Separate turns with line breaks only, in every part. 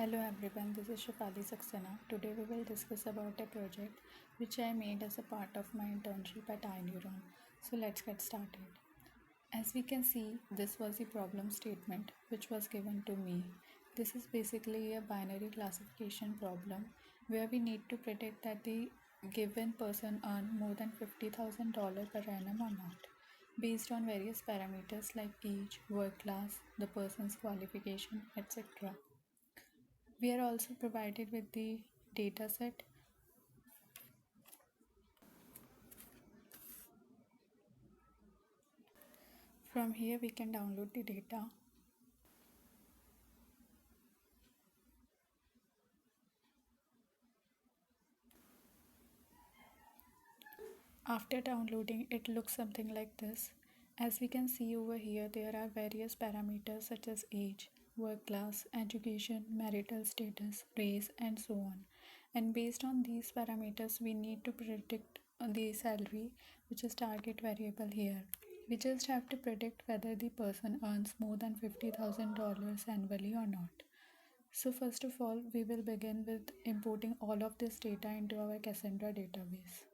Hello everyone, this is Shafali Saxena. Today we will discuss about a project which I made as a part of my internship at Ineuron. So let's get started. As we can see, this was the problem statement which was given to me. This is basically a binary classification problem where we need to predict that the given person earn more than $50,000 per annum or not, based on various parameters like age, work class, the person's qualification, etc. We are also provided with the dataset. From here we can download the data. After downloading, it looks something like this. As we can see over here, there are various parameters such as age, work class, education, marital status, race, and so on. And based on these parameters, we need to predict the salary, which is target variable here. We just have to predict whether the person earns more than $50,000 annually or not. So first of all, we will begin with importing all of this data into our Cassandra database.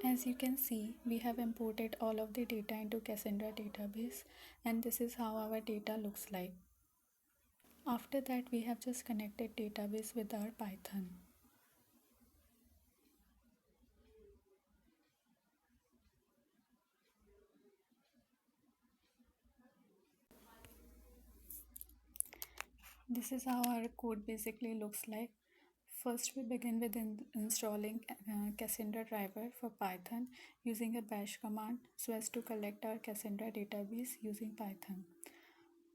As you can see, we have imported all of the data into Cassandra database, and this is how our data looks like. After that, we have just connected database with our Python. This is how our code basically looks like. First, we begin with installing Cassandra driver for Python using a bash command so as to collect our Cassandra database using Python.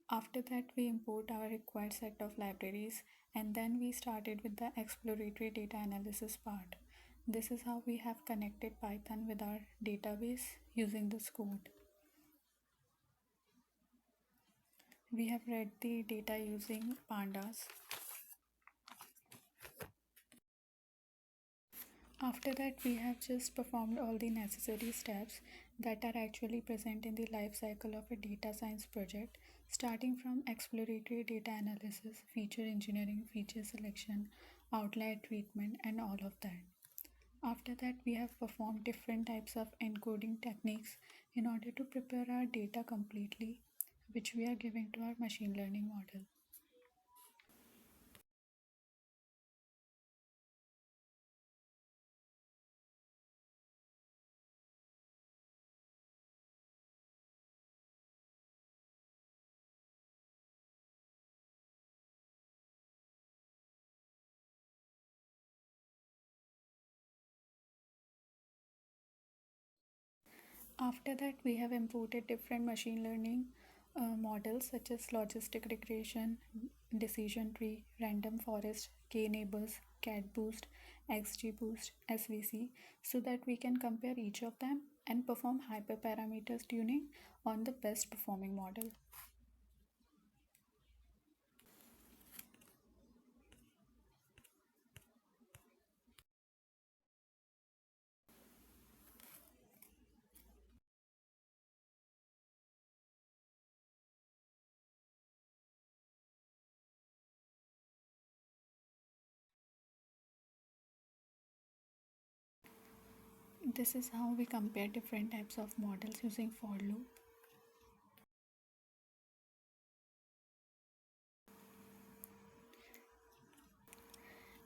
After that, we import our required set of libraries, and then we started with the exploratory data analysis part. This is how we have connected Python with our database using this code. We have read the data using pandas. After that, we have just performed all the necessary steps that are actually present in the life cycle of a data science project, starting from exploratory data analysis, feature engineering, feature selection, outlier treatment, and all of that. After that, we have performed different types of encoding techniques in order to prepare our data completely, which we are giving to our machine learning model. After that, we have imported different machine learning models such as logistic regression, decision tree, random forest, k-neighbors, cat boost, xgboost, svc, so that we can compare each of them and perform hyperparameters tuning on the best performing model. This is how we compare different types of models using for loop.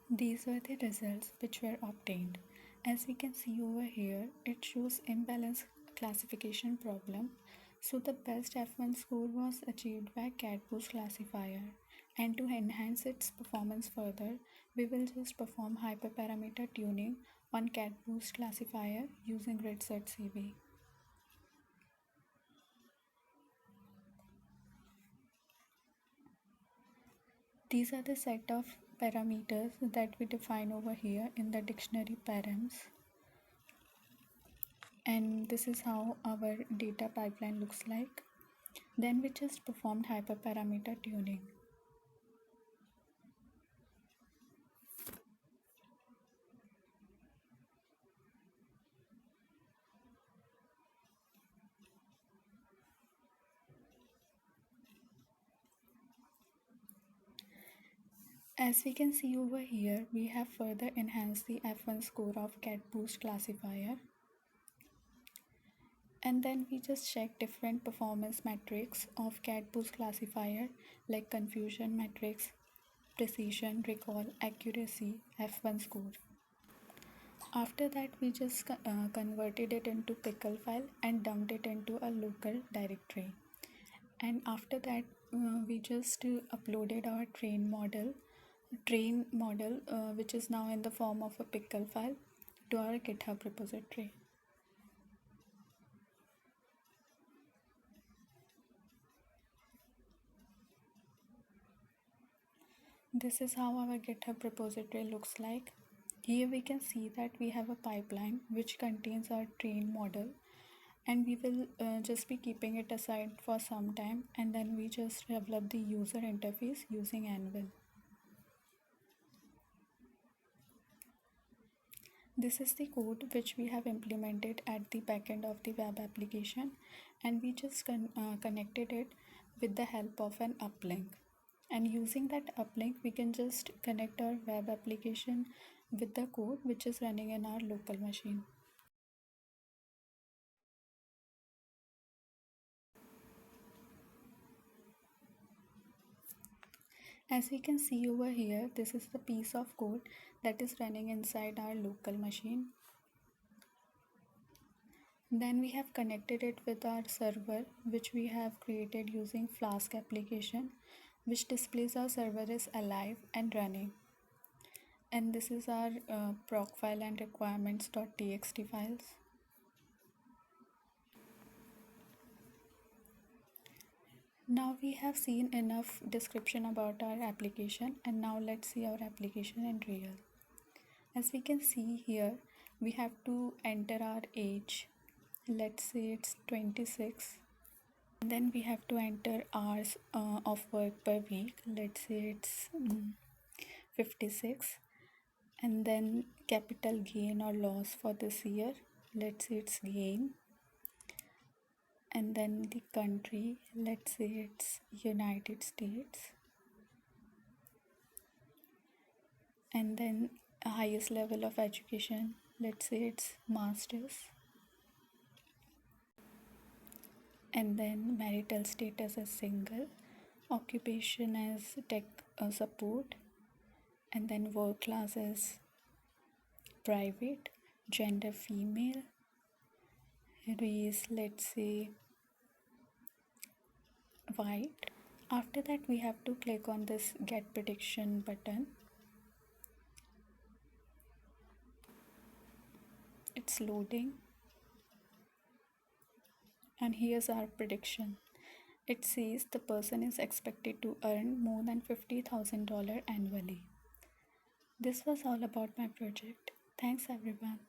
These were the results which were obtained. As we can see over here, it shows imbalance classification problem. So the best F1 score was achieved by CatBoost classifier. And to enhance its performance further, we will just perform hyperparameter tuning on CatBoost classifier using GridSearch-CV. These are the set of parameters that we define over here in the dictionary params. And this is how our data pipeline looks like. Then we just performed hyperparameter tuning. As we can see over here, we have further enhanced the F1 score of CatBoost classifier. And then we just check different performance metrics of CatBoost classifier like confusion metrics, precision, recall, accuracy, F1 score. After that, we just converted it into pickle file and dumped it into a local directory. And after that, we just uploaded our train model, which is now in the form of a pickle file, to our GitHub repository. This is how our GitHub repository looks like. Here we can see that we have a pipeline which contains our train model, and we will just be keeping it aside for some time, and then we just develop the user interface using Anvil. This is the code which we have implemented at the backend of the web application, and we just connected it with the help of an uplink. And using that uplink, we can just connect our web application with the code which is running in our local machine. As we can see over here, this is the piece of code that is running inside our local machine. Then we have connected it with our server, which we have created using Flask application, which displays our server is alive and running. And this is our proc file and requirements.txt files. Now we have seen enough description about our application, and now let's see our application in real. As we can see here, we have to enter our age. Let's say it's 26. Then we have to enter hours of work per week. Let's say it's 56. And then capital gain or loss for this year. Let's say it's gain. And then the country, let's say it's United States. And then highest level of education, let's say it's master's. And then marital status as single, occupation as tech support, and then work class as private, gender female, race, let's say white. After that, we have to click on this get prediction button. It's loading, and here's our prediction. It says the person is expected to earn more than $50,000 annually. This was all about my project. Thanks everyone.